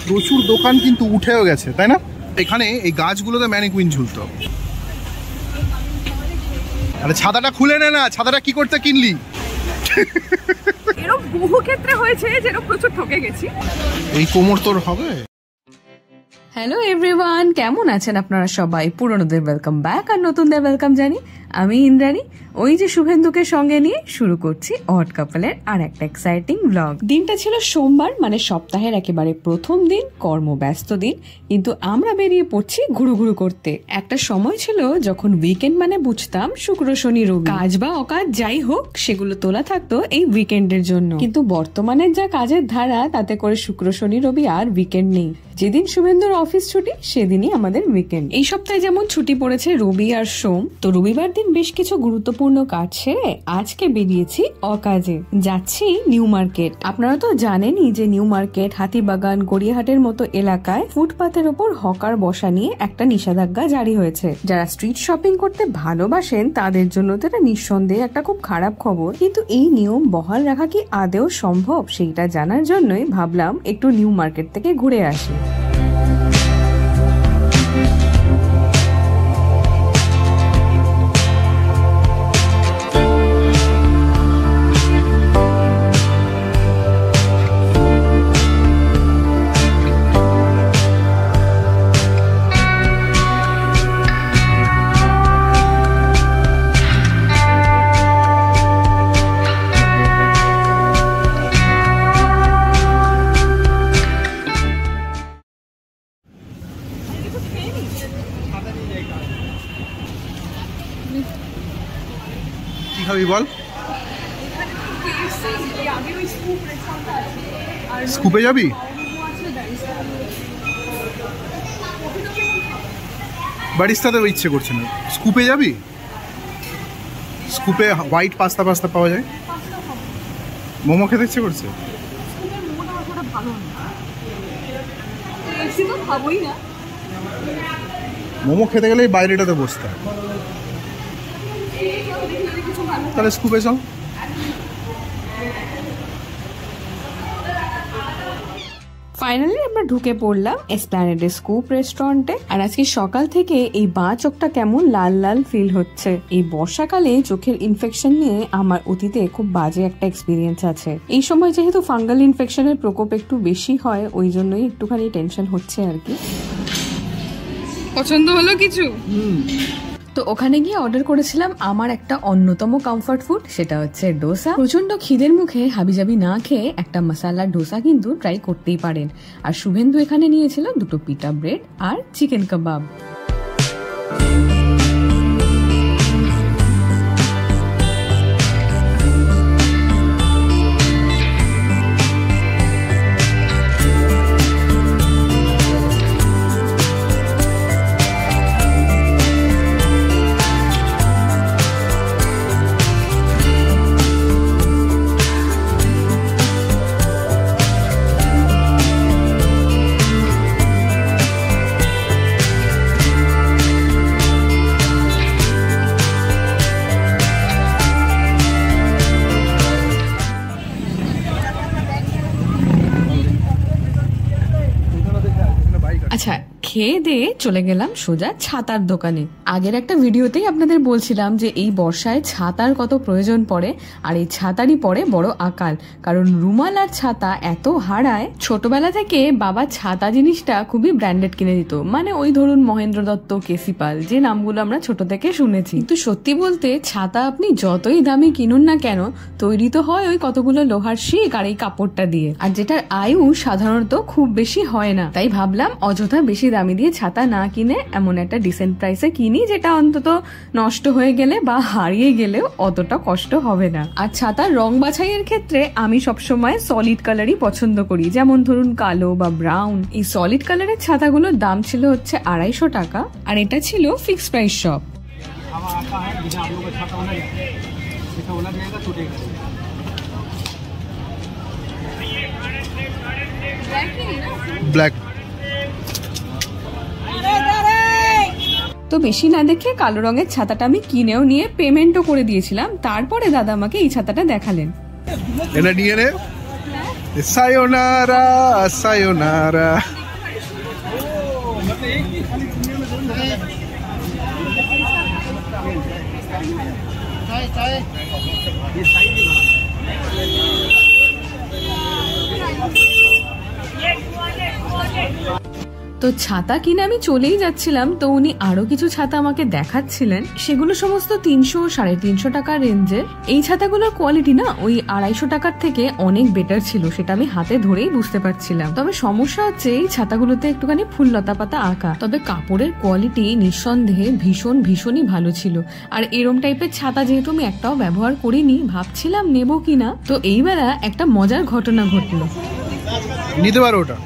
প্রচুর দোকান কিন্তু উঠেও গেছে, তাই না? এখানে এই গাছগুলোতে ম্যানিকুইন ঝুলতো। আরে ছাতাটা খুলে নে না, ছাতাটা কি করতে কিনলি? এরকম বহু ক্ষেত্রে হয়েছে যেন প্রচুর ঠকে গেছি। এই কোমর তোর হবে? হ্যালো এভরিওয়ান, কেমন আছেন আপনারা সবাই? পুরনোদের ওয়েলকাম ব্যাক আর নতুনদের ওয়েলকাম জানি। আমি ইন্দ্রাণী, ওই যে শুভেন্দুকে সঙ্গে নিয়ে শুরু করছি অড কাপলের আর একটা এক্সাইটিং ব্লগ। দিনটা ছিল সোমবার, মানে সপ্তাহের একেবারে প্রথম দিন, কর্মব্যস্ত দিন, কিন্তু আমরা বেরিয়ে পড়ছি ঘুরু করতে। একটা সময় ছিল যখন উইকেন্ড মানে বুঝতাম শুক্র শনি রবি, কাজ বা অকাজ যাই হোক সেগুলো তোলা থাকতো এই উইকেন্ডের জন্য। কিন্তু বর্তমানের যা কাজের ধারা, তাতে করে শুক্র শনি রবি আর উইকেন্ড নেই। যেদিন শুভেন্দুর অফিস ছুটি সেদিনই আমাদের উইকেন্ড। এই সপ্তাহে যেমন ছুটি পড়েছে রবি আর সোম, তো রবিবার দিন বেশ কিছু গুরুত্বপূর্ণ কাজ সেরে আজকে বেরিয়েছি অকাজে। যাচ্ছি নিউ মার্কেট। আপনারা তো জানেনই যে নিউ মার্কেট, হাতিবাগান, গড়িয়াহাটের মতো এলাকায় ফুটপাথের ওপর হকার বসা নিয়ে একটা নিষেধাজ্ঞা জারি হয়েছে। যারা স্ট্রিট শপিং করতে ভালোবাসেন তাদের জন্য তো এটা নিঃসন্দেহে একটা খুব খারাপ খবর, কিন্তু এই নিয়ম বহাল রাখা কি আদেও সম্ভব সেইটা জানার জন্যই ভাবলাম একটু নিউ মার্কেট থেকে ঘুরে আসি। কি খাবি বল? স্কুপে যাবি? বারিস্তাতে ইচ্ছে করছে না। স্কুপে যাবি? স্কুপে হোয়াইট পাস্তা পাওয়া যায়। মোমো খেতে ইচ্ছে করছে। মোমো খেতে গেলে বাইরেটাতে বসতে হয়। তাহলে স্কুপে চল। ফাইনালি আমরা ঢুকে পড়লাম এসপ্ল্যানেডের স্কুপ রেস্টুরেন্টে। আর আজকে সকাল থেকে এই বাঁ চোখটা কেমন লাল লাল ফিল হচ্ছে। এই বর্ষাকালে চোখের ইনফেকশন নিয়ে আমার অতীতে খুব বাজে একটা এক্সপিরিয়েন্স আছে। এই সময় যেহেতু ফাঙ্গাল ইনফেকশনের প্রকোপ একটু বেশি হয়, ওই জন্যই একটুখানি টেনশন হচ্ছে আর কি। পছন্দ হলো কিছু? তো ওখানে গিয়ে অর্ডার করেছিলাম আমার একটা অন্যতম কমফর্ট ফুড, সেটা হচ্ছে ডোসা। প্রচন্ড খিদের মুখে হাবিজাবি না খেয়ে একটা মশালা ডোসা কিন্তু ট্রাই করতেই পারেন। আর শুভেন্দু এখানে নিয়েছিল দুটো পিটা ব্রেড আর চিকেন কাবাব। আচ্ছা, খেয়ে দিয়ে চলে গেলাম সোজা ছাতার দোকানে। আগের একটা ভিডিওতেই আপনাদের বলছিলাম যে এই বর্ষায় ছাতার কত প্রয়োজন পড়ে, আর এই ছাতারই পড়ে বড় আকাল। কারণ রুমাল আর ছাতা এত হারায়। ছোটবেলা থেকে বাবা ছাতা জিনিসটা খুবই ব্র্যান্ডেড কিনে দিত, মানে ওই ধরুন মহেন্দ্র দত্ত, কেসি পাল, যে নামগুলো আমরা ছোট থেকে শুনেছি। কিন্তু সত্যি বলতে ছাতা আপনি যতই দামি কিনুন না কেন, তৈরি তো হয় ওই কতগুলো লোহার শিক আর এই কাপড়টা দিয়ে, আর যেটার আয়ু সাধারণত খুব বেশি হয় না। তাই ভাবলাম অযথা বেশি দামি দিয়ে ছাতা না কিনে এমন একটা ডিসেন্ট প্রাইসে কিনি, যেটা অন্তত নষ্ট হয়ে গেলে বা হারিয়ে গেলেও অতটা কষ্ট হবে না। আর ছাতার রং বাছাইয়ের ক্ষেত্রে আমি সবসময় সলিড কালারই পছন্দ করি, যেমন ধরুন কালো বা ব্রাউন। এই সলিড কালারের ছাতাগুলোর দাম ছিল হচ্ছে 250 টাকা, আর এটা ছিল ফিক্সড প্রাইস শপ। ব্ল্যাক। তো বেশি না দেখে কালো রঙের ছাতাটা আমি কিনেও নিয়ে পেমেন্টও করে দিয়েছিলাম। তারপরে দাদা আমাকে এই ছাতাটা দেখালেন। এটা নিয়ে নে। সায়োনারা সায়োনারা। তো ছাতা কিনে আমি চলেই যাচ্ছিলাম, তো উনি আরো কিছু ছাতা আমাকে দেখাচ্ছিলেন। সেগুলো সমস্ত 300-350 টাকার রেঞ্জের। এই ছাতাগুলোর কোয়ালিটি না ওই 250 টাকার থেকে অনেক বেটার ছিল, সেটা আমি হাতে ধরেই বুঝতে পারছিলাম। তবে সমস্যা হচ্ছে এই ছাতাগুলোতে একটুখানি ফুল লতা পাতা আঁকা। তবে কাপড়ের কোয়ালিটি নিঃসন্দেহে ভীষণই ভালো ছিল। আর এরম টাইপের ছাতা যেহেতু আমি একটাও ব্যবহার করিনি, ভাবছিলাম নেব কিনা। তো এইবেলা একটা মজার ঘটনা ঘটলো। নিতে পারো ওটা।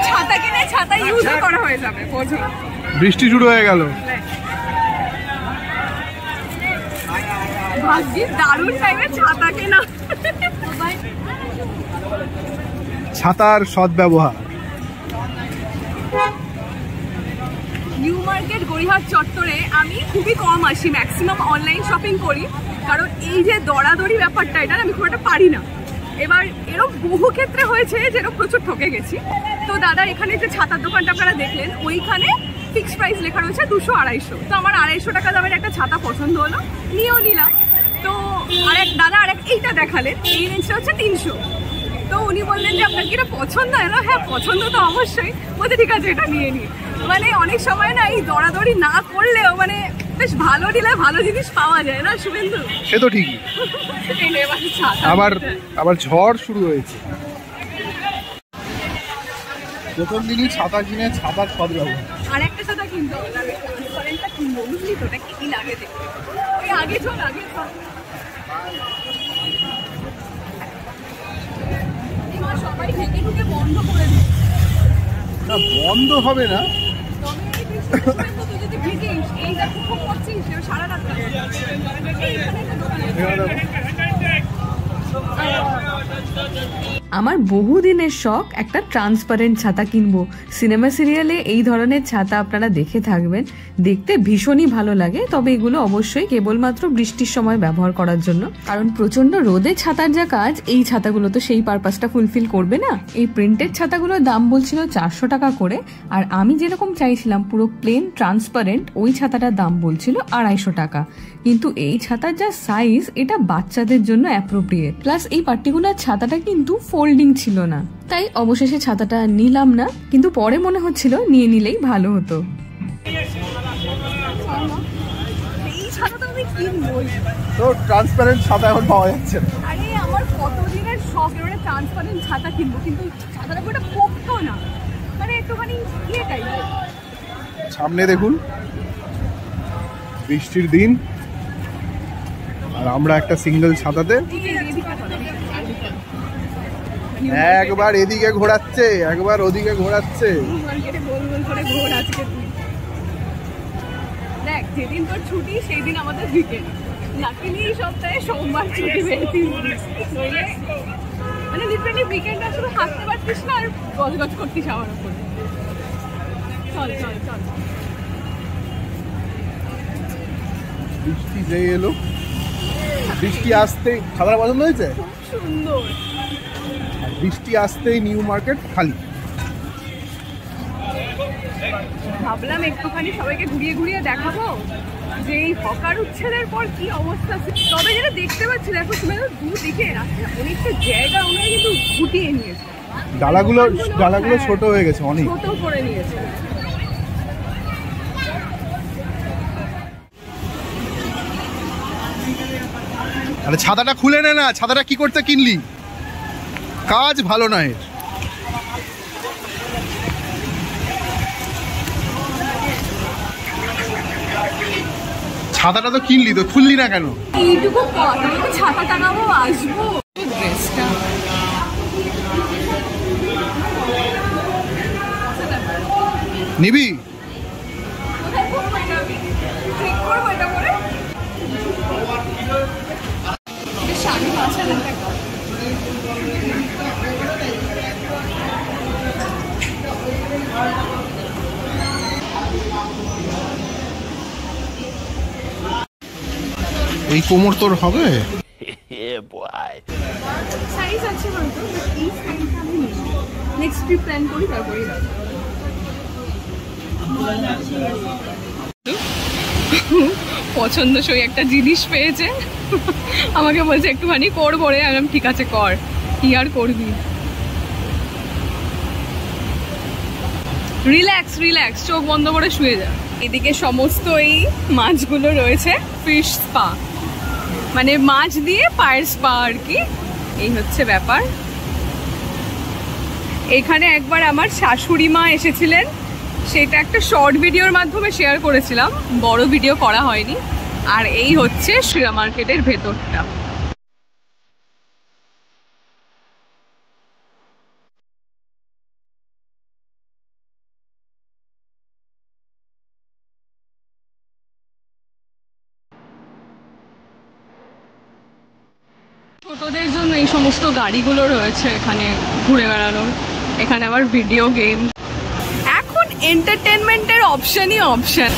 ছাতা কিনে ছাতা ইউজ করা হয়ে যাবে। বৃষ্টি শুরু হয়ে গেল। দারুণ টাইমে ছাতা কেনা। ছাতার সদ্ব্যবহার। নিউ মার্কেট গড়িয়াহাট চত্বরে আমি খুবই কম আসি, ম্যাক্সিমাম অনলাইন শপিং করি, কারণ এই যে দরাদরি ব্যাপারটা এটা আমি খুব একটা পারি না। এবার এরকম বহু ক্ষেত্রে হয়েছে যেরকম প্রচুর ঠকে গেছি। তো দাদা এখানে যে ছাতার দোকানটা আপনারা দেখলেন, ওইখানে ফিক্স প্রাইস লেখা রয়েছে 200-250। তো আমার 250 টাকা দামের একটা ছাতা পছন্দ হলো, নিয়েও নিলাম। তো দাদা এইটা দেখালেন, এই রেঞ্জটা হচ্ছে 300। তো উনি বললেন যে আপনার কি এটা পছন্দ হলো? হ্যাঁ পছন্দ তো অবশ্যই। বলতে ঠিক আছে এটা নিয়ে নিই। মানে অনেক সময় না এই দরাদরি না করলেও মানে বেশ ভালো দিলে ভালো জিনিস পাওয়া যায় না শুভেন্দু? সে তো ঠিকই। আবার ঝড় শুরু হয়েছে। প্রথম দিনই ছাতা কিনে ছাতার সদ্ব্যবহার। আর একটা ছাতা কিনতে হবে, কিনবো বুঝলি তো, ওটা কি লাগে দেখতে। ওই আগে চল। সবাই থেকে ঢুকে বন্ধ করে দিচ্ছে। না বন্ধ হবে না। আমার বহুদিনের শখ একটা ট্রান্সপারেন্ট ছাতা কিনবো। সিনেমা সিরিয়ালে এই ধরনের ছাতা আপনারা দেখে থাকবেন, দেখতে ভীষণই ভালো লাগে। তবে এগুলো অবশ্যই কেবলমাত্র বৃষ্টির সময় ব্যবহার করার জন্য, কারণ প্রচন্ড রোদে ছাতার যা কাজ, এই ছাতাগুলো তো সেই পারপাসটা ফুলফিল করবে না। এই প্রিন্টেড ছাতাগুলোর দাম বলছিল 400 টাকা করে, আর আমি যেরকম চাইছিলাম পুরো প্লেন ট্রান্সপারেন্ট, ওই ছাতাটার দাম বলছিল 250 টাকা। কিন্তু এই ছাতার যা সাইজ, এটা বাচ্চাদের জন্য অ্যাপ্রোপ্রিয়েট। প্লাস এই পার্টিকুলার ছাতাটা কিন্তু ফোল্ডিং ছিল না, তাই অবশেষে ছাতাটা নিলাম না। কিন্তু পরে মনে হচ্ছিল নিয়ে নিলেই ভালো হতো। তো ট্রান্সপারেন্ট ছাতা এখন পাওয়া যাচ্ছে না। আরে আমার কতদিনের শখ এবারে ট্রান্সপারেন্ট ছাতা কিনবো, কিন্তু ছাতাটা পুরোটা পোক্ত না, মানে একটুখানি ইয়ে টাইপের। সামনে দেখুন বৃষ্টির দিন, আর আমরা একটা সিঙ্গেল ছাতাতে একবার এদিকে ঘোরাচ্ছে, একবার ওদিকে ঘোরাচ্ছে। দেখ যেদিন তোর ছুটি সেই দিন আমাদের উইকেন্ড। লাকিলি এই সপ্তাহে সোমবার ছুটি পেয়েছিস, মানে লিটারালি উইকেন্ডটা শুধু হাঁটতে পারতিস না আর গজগজ করতিস আমার উপরে। চল চল চল। বৃষ্টি যে এলো, বৃষ্টি আসতেই খাবার পছন্দ হয়েছে, সুন্দর। বৃষ্টি আসতেই নিউ মার্কেট খালি। ভাবলাম একটুখানি সবাইকে ঘুরিয়ে ঘুরিয়ে দেখাবো যে এই হকার উচ্ছেদের পর কি অবস্থা। তবে যেটা দেখতে পাচ্ছি দেখো তুমি, দুদিকে অনেকটা জায়গা ওনারা কিন্তু গুটিয়ে নিয়েছে। ডালাগুলো ছোট হয়ে গেছে, অনেক ছোট করে নিয়েছে। আরে ছাতাটা খুলে নে না, ছাতাটা কি করতে কিনলি? কাজ ভালো না এর। ছাতাটা তো কিনলি, তো খুললি না কেন? এইটুকু ছাতা টানাবো, আসবো। নিবি? এই কোমর তোর হবে? সাইজ আছে হয়তো, এই সাইজটা আমি নেব। নেক্সট ট্রিপ প্ল্যান করি তারপরে যাবো। পছন্দসই একটা জিনিস পেয়েছে, আমাকে বলছে একটুখানি করবো রে। আমি ঠিক আছে কর, কি আর করবি। রিল্যাক্স রিল্যাক্স, চোখ বন্ধ করে শুয়ে যা। এদিকে সমস্ত এই মাছগুলো রয়েছে, ফিশ স্পা, মানে মাছ দিয়ে পায়ের স্পা আর কি, এই হচ্ছে ব্যাপার। এখানে একবার আমার শাশুড়ি মা এসেছিলেন, সেটা একটা শর্ট ভিডিওর মাধ্যমে শেয়ার করেছিলাম, বড় ভিডিও করা হয়নি। আর এই হচ্ছে শ্রীরা মার্কেটের ভেতরটা। ছোটদের জন্য এই সমস্ত গাড়িগুলো রয়েছে এখানে ঘুরে বেড়ানোর। এখানে আবার ভিডিও গেম। এখন এন্টারটেনমেন্টের অপশনই অপশন।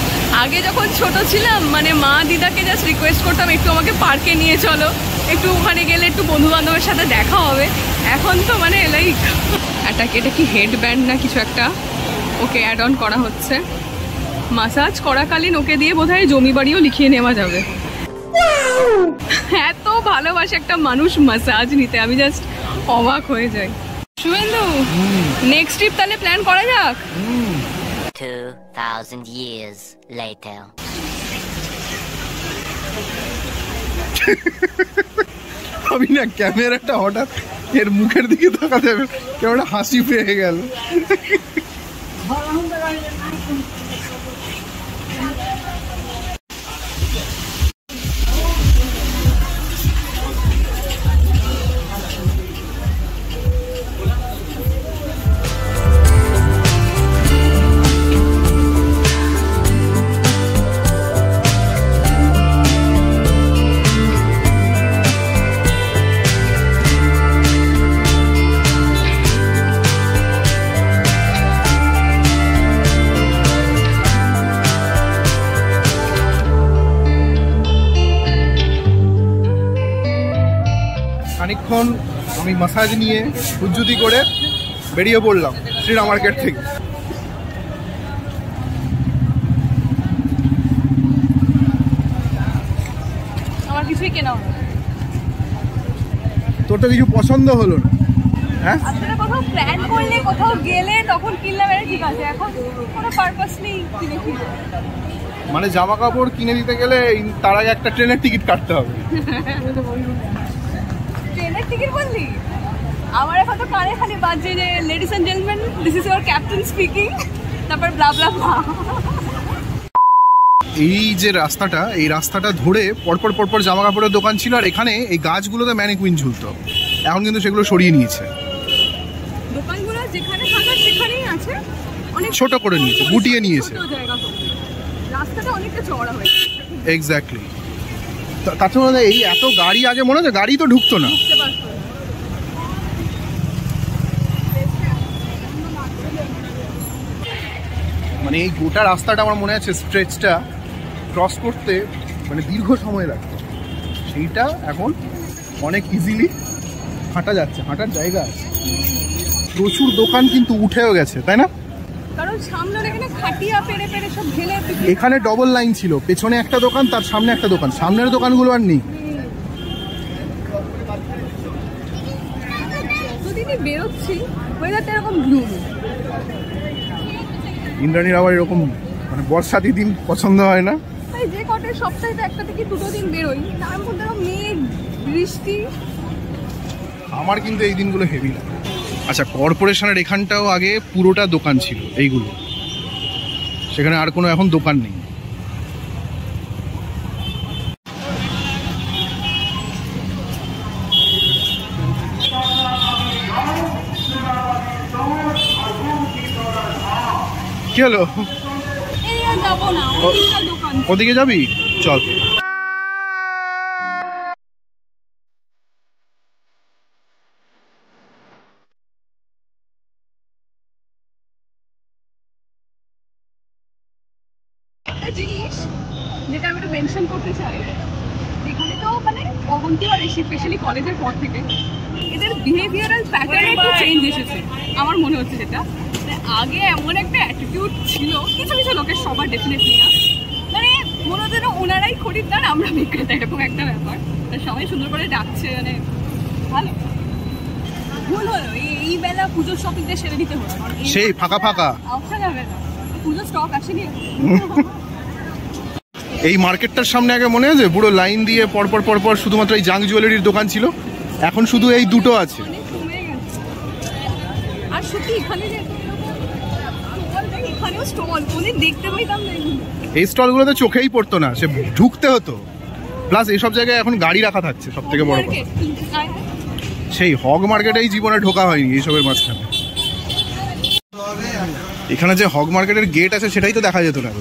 আগে যখন ছোট ছিলাম, মানে মা দিদাকে জাস্ট রিকোয়েস্ট করতাম একটু আমাকে পার্কে নিয়ে চলো, একটু ওখানে গেলে একটু বন্ধু বান্ধবের সাথে দেখা হবে। এখন তো মানে লাইক এটা কি হেড ব্যান্ড না কিছু একটা ওকে অ্যাড অন করা হচ্ছে। মাসাজ করাকালীন ওকে দিয়ে বোধহয় জমি বাড়িও লিখিয়ে নেওয়া যাবে। এত ভালোবাসে একটা মানুষ মাসাজ নিতে, আমি জাস্ট অবাক হয়ে যাই। শুভেন্দু, নেক্সট ট্রিপ তাহলে প্ল্যান করা যাক। 2000 years later. আমি না ক্যামেরাটা হঠাৎ এর মুখের দিকে তাকাতে কেমন হাসি পেয়ে গেল। খানিকক্ষণ আমি মাসাজ নিয়ে উজ্জুতি করে বেরিয়ে পড়লাম শ্রীরা মার্কেট থেকে। আমার কিছুই কেনা হলো। তোর তো কিছু পছন্দ হলো না? হ্যাঁ, আপনারা কোথাও প্ল্যান করলে, কোথাও গেলে তখন কিনলাম, এটা ঠিক আছে। এখন কোনো পারপাস নেই কিনে কিনে। মানে জামা কাপড় কিনে দিতে গেলে তার আগে একটা ট্রেনের টিকিট কাটতে হবে। ট্রেনের টিকিট বললি? আমার এখন তো কানে খালি বাজছে যে ladies and gentleman, this is your captain speaking, তারপর ব্লা ব্লা ব্লা। এই যে রাস্তাটা, এই রাস্তাটা ধরে পরপর পরপর জামা কাপড়ের দোকান ছিল, আর এখানে এই গাছগুলোতে ম্যানিকুইন ঝুলতো। এখন কিন্তু সেগুলো সরিয়ে নিয়েছে, দোকানগুলো যেখানে থাকার সেখানেই আছে, অনেক ছোট করে নিয়েছে, গুটিয়ে নিয়েছে। রাস্তাটা অনেকটা চওড়া হয়েছে। এক্স্যাক্টলি। তাছাড়া এই এত গাড়ি, আগে মনে হচ্ছে গাড়ি তো ঢুকতো না। মানে এই গোটা রাস্তাটা আমার মনে আছে স্ট্রেচটা ক্রস করতে মানে দীর্ঘ সময় লাগতো, সেইটা এখন অনেক ইজিলি হাঁটা যাচ্ছে, হাঁটার জায়গা আছে। প্রচুর দোকান কিন্তু উঠেও গেছে, তাই না? কারণ সামনে এখানে খাটিয়া পেরে পেরে সব ঢেলে। এখানে ডবল লাইন ছিল, পেছনে একটা দোকান, তার সামনে একটা দোকান, সামনের দোকানগুলো আর নেই। যতদিনই বেরোচ্ছি ওয়েদারটা এরকম ব্লু। ইন্দ্রাণীর আবার এরকম মানে বর্ষাতি দিন পছন্দ হয় না। তাই যে কটার সপ্তাহে তো একটা থেকে দুটো দিন বেরোই, তার মধ্যে মেঘ বৃষ্টি। আমার কিন্তু এই দিনগুলো হেভি লাগে। আচ্ছা, কর্পোরেশনের এখানটাও আগে পুরোটা দোকান ছিল এইগুলো, সেখানে আর কোনো এখন দোকান নেই। কি হলো? ওদিকে যাবি? চল। জিনিস যেটা আমি একটু মেনশন করতে চাই, এখানে মানে অবন্তি আর স্পেশালি কলেজের পর থেকে এদের বিহেভিয়ারাল প্যাটার্নে একটু চেঞ্জ এসেছে আমার মনে হচ্ছে। যেটা আগে এমন একটা অ্যাটিটিউড ছিল কিছু কিছু লোকের, সবার ডেফিনেটলি না, মানে মনে হচ্ছে না ওনারাই খরিদ্দার আমরা বিক্রেতা, এরকম একটা ব্যাপার। সবাই সুন্দর করে ডাকছে, মানে ভালো। ভুল হলো এই বেলা পুজোর শপিংটা সেরে দিতে হলো, সেই ফাঁকা ফাঁকা আসা যাবে না, পুজোর স্টক আসেনি। এই মার্কেটটার সামনে আগে মনে আছে পুরো লাইন দিয়ে পরপর পরপর শুধুমাত্র এই জাঙ্ক জুয়েলারির দোকান ছিল, এখন শুধু এই দুটো আছে। আর সত্যি এখানে যে এখানেও স্টল অনেক দেখতে পাইতাম না, এই স্টলগুলোতে চোখেই পড়তো না, সে ঢুকতে হতো। প্লাস এইসব জায়গায় এখন গাড়ি রাখা থাকছে, সব থেকে বড় কথা। সেই হগ মার্কেটেই জীবনে ঢোকা হয়নি এইসবের মাঝখানে। এখানে যে হগ মার্কেটের গেট আছে সেটাই তো দেখা যেত না।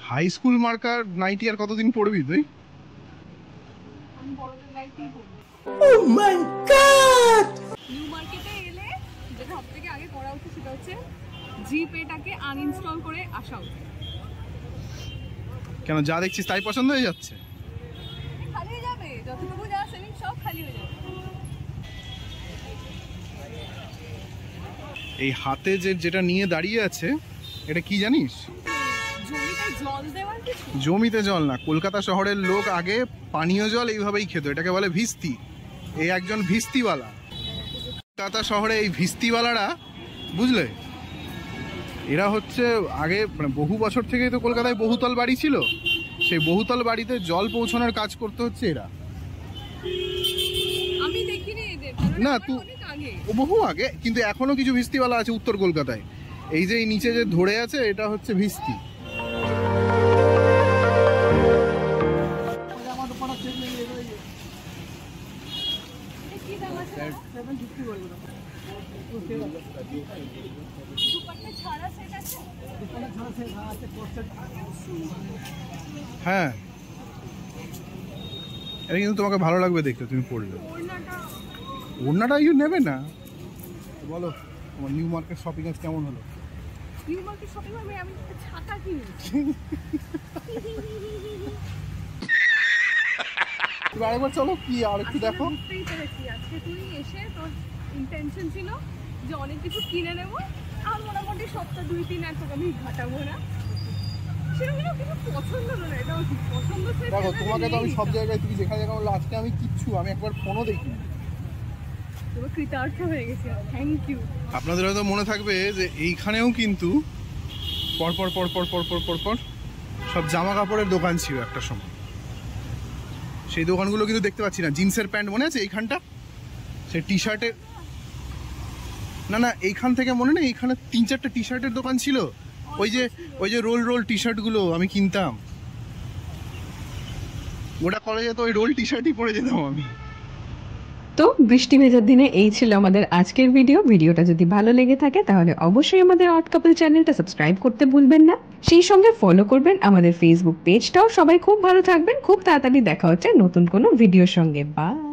হাই স্কুল মার্কার নাইটি আর কতদিন পড়বি তুই? নিউ মার্কেটে এলে যেটা সবথেকে আগে করা উচিত সেটা হচ্ছে জিপেটাকে আনইনস্টল করে আসা উচিত। কেন, যা দেখছিস তাই পছন্দ হয়ে যাচ্ছে? খালি হয়ে যাবে, যতটুকু যা সেভিং সব খালি হয়ে যাবে। এই হাতে যেটা নিয়ে দাঁড়িয়ে আছে এটা কি জানিস? জমিতে জল দেওয়ার কিছু? জমিতে জল না, কলকাতা শহরের লোক আগে পানীয় জল এইভাবেই খেত, এটাকে বলে ভিস্তি। এই একজন ভিস্তিওয়ালা। কলকাতা শহরে এই ভিস্তিওয়ালারা, বুঝলে, এরা হচ্ছে আগে মানে বহু বছর থেকেই তো কলকাতায় বহুতল বাড়ি ছিল, সেই বহুতল বাড়িতে জল পৌঁছানোর কাজ করতে হচ্ছে এরা। আমি দেখিনি এদের না তুই বহু আগে, কিন্তু এখনো কিছু ভিস্তিওয়ালা আছে উত্তর কলকাতায়। এই যে নিচে যে ধরে আছে এটা হচ্ছে ভিস্তি। হ্যাঁ, এটা কিন্তু তোমাকে ভালো লাগবে দেখতে, তুমি পড়লে। ওড়নাটা ইউ নেবে না? বলো তোমার নিউ মার্কেট শপিং আজ কেমন হলো? নিউ মার্কেট শপিং আমি একটা ছাতা কিনেছি। আরেকবার চলো, কি আর একটু দেখো। আজকে তুই এসে তোর ইন্টেনশন ছিল যে অনেক কিছু কিনে নেবো, আর মোটামুটি সপ্তাহ 2-3 আর তোকে আমি ঘাটাবো না, সেরকম কিছু পছন্দ হলো না। এটাও ঠিক পছন্দ। দেখো তোমাকে তো আমি সব জায়গায়, তুমি যেখানে যেখানে বললো আজকে আমি কিচ্ছু, আমি একবার ফোনও দেখিনি। তোমার কৃতার্থ হয়ে গেছে, থ্যাংক ইউ। আপনাদের হয়তো মনে থাকবে যে এইখানেও কিন্তু পরপর পরপর পরপর পরপর সব জামা কাপড়ের দোকান ছিল একটা সময়। সেই দোকানগুলো কিন্তু দেখতে পাচ্ছি না। জিন্সের প্যান্ট মনে আছে এইখানটা, সেই টি শার্টের, না এইখান থেকে মনে নেই, এইখানে 3-4টা টি শার্টের দোকান ছিল। ওই যে রোল টি শার্টগুলো আমি কিনতাম, গোটা কলেজে তো ওই রোল টি শার্টই পরে যেতাম আমি। তো বৃষ্টি ভেজার দিনে এই ছিল আমাদের আজকের ভিডিওটা যদি ভালো লেগে থাকে তাহলে অবশ্যই আমাদের অড কাপল চ্যানেলটা সাবস্ক্রাইব করতে ভুলবেন না, সেই সঙ্গে ফলো করবেন আমাদের ফেসবুক পেজটাও। সবাই খুব ভালো থাকবেন, খুব তাড়াতাড়ি দেখা হচ্ছে নতুন কোনো ভিডিওর সঙ্গে। বাই।